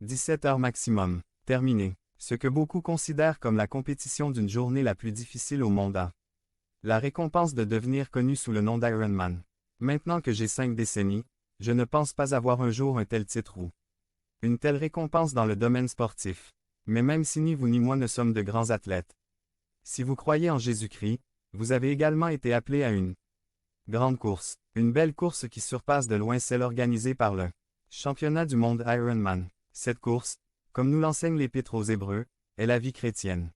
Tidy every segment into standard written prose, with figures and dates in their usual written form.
17 heures maximum. Terminé. Ce que beaucoup considèrent comme la compétition d'une journée la plus difficile au monde a. La récompense de devenir connu sous le nom d'Ironman. Maintenant que j'ai 5 décennies, je ne pense pas avoir un jour un tel titre ou une telle récompense dans le domaine sportif. Mais même si ni vous ni moi ne sommes de grands athlètes. Si vous croyez en Jésus-Christ, vous avez également été appelé à une grande course. Une belle course qui surpasse de loin celle organisée par le championnat du monde Ironman. Cette course, comme nous l'enseigne l'Épître aux Hébreux, est la vie chrétienne.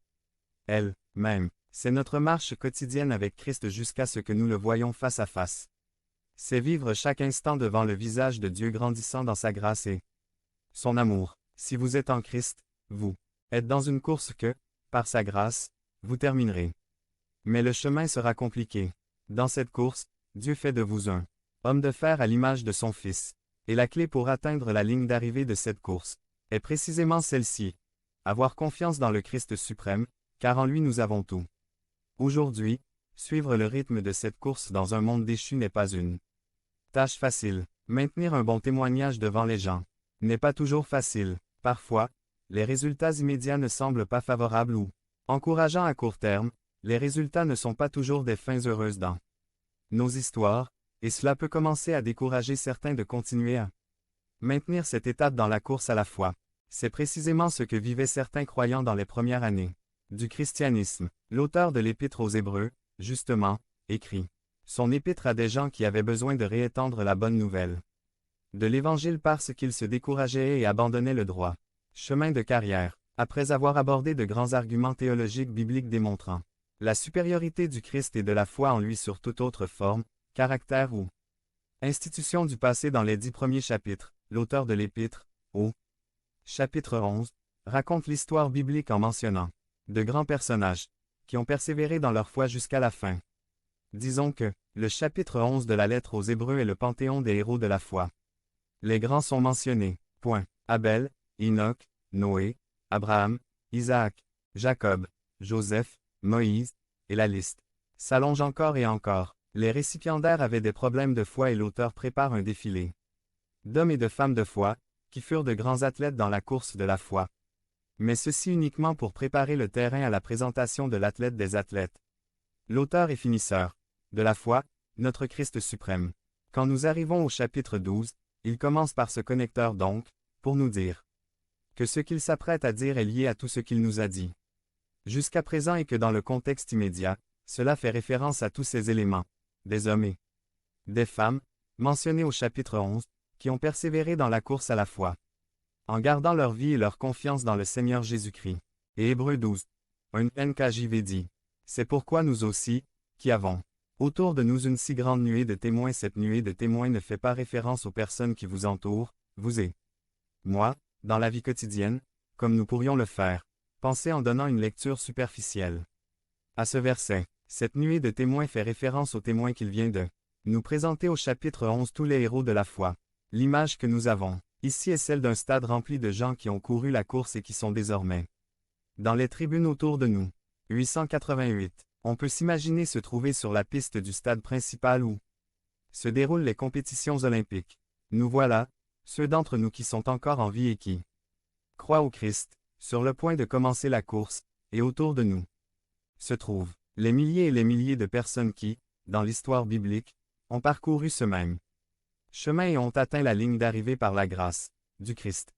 Elle-même, c'est notre marche quotidienne avec Christ jusqu'à ce que nous le voyions face à face. C'est vivre chaque instant devant le visage de Dieu grandissant dans sa grâce et son amour. Si vous êtes en Christ, vous êtes dans une course que, par sa grâce, vous terminerez. Mais le chemin sera compliqué. Dans cette course, Dieu fait de vous un homme de fer à l'image de son Fils. Et la clé pour atteindre la ligne d'arrivée de cette course est précisément celle-ci. Avoir confiance dans le Christ suprême, car en lui nous avons tout. Aujourd'hui, suivre le rythme de cette course dans un monde déchu n'est pas une tâche facile. Maintenir un bon témoignage devant les gens n'est pas toujours facile. Parfois, les résultats immédiats ne semblent pas favorables ou encourageants à court terme. Les résultats ne sont pas toujours des fins heureuses dans nos histoires, et cela peut commencer à décourager certains de continuer à maintenir cette étape dans la course à la foi. C'est précisément ce que vivaient certains croyants dans les premières années du christianisme. L'auteur de l'Épître aux Hébreux, justement, écrit son épître à des gens qui avaient besoin de réétendre la bonne nouvelle de l'Évangile parce qu'ils se décourageaient et abandonnaient le droit chemin de carrière, après avoir abordé de grands arguments théologiques bibliques démontrant la supériorité du Christ et de la foi en lui sur toute autre forme, caractère ou institution du passé dans les 10 premiers chapitres. L'auteur de l'Épître, au chapitre 11, raconte l'histoire biblique en mentionnant de grands personnages qui ont persévéré dans leur foi jusqu'à la fin. Disons que le chapitre 11 de la lettre aux Hébreux est le panthéon des héros de la foi. Les grands sont mentionnés. Point. Abel, Enoch, Noé, Abraham, Isaac, Jacob, Joseph, Moïse, et la liste s'allonge encore et encore. Les récipiendaires avaient des problèmes de foi et l'auteur prépare un défilé d'hommes et de femmes de foi, qui furent de grands athlètes dans la course de la foi. Mais ceci uniquement pour préparer le terrain à la présentation de l'athlète des athlètes. L'auteur et finisseur de la foi, notre Christ suprême. Quand nous arrivons au chapitre 12, il commence par ce connecteur donc, pour nous dire que ce qu'il s'apprête à dire est lié à tout ce qu'il nous a dit jusqu'à présent et que dans le contexte immédiat, cela fait référence à tous ces éléments, des hommes et des femmes, mentionnés au chapitre 11, qui ont persévéré dans la course à la foi, en gardant leur vie et leur confiance dans le Seigneur Jésus-Christ. Et Hébreux 12, un NKJV dit, c'est pourquoi nous aussi, qui avons autour de nous une si grande nuée de témoins, cette nuée de témoins ne fait pas référence aux personnes qui vous entourent, vous et moi, dans la vie quotidienne, comme nous pourrions le faire, penser en donnant une lecture superficielle à ce verset. Cette nuée de témoins fait référence aux témoins qu'il vient de nous présenter au chapitre 11, tous les héros de la foi. L'image que nous avons ici est celle d'un stade rempli de gens qui ont couru la course et qui sont désormais dans les tribunes autour de nous. 888. On peut s'imaginer se trouver sur la piste du stade principal où se déroulent les compétitions olympiques. Nous voilà, ceux d'entre nous qui sont encore en vie et qui croient au Christ, sur le point de commencer la course, et autour de nous se trouvent les milliers et les milliers de personnes qui, dans l'histoire biblique, ont parcouru ce même chemin et ont atteint la ligne d'arrivée par la grâce du Christ.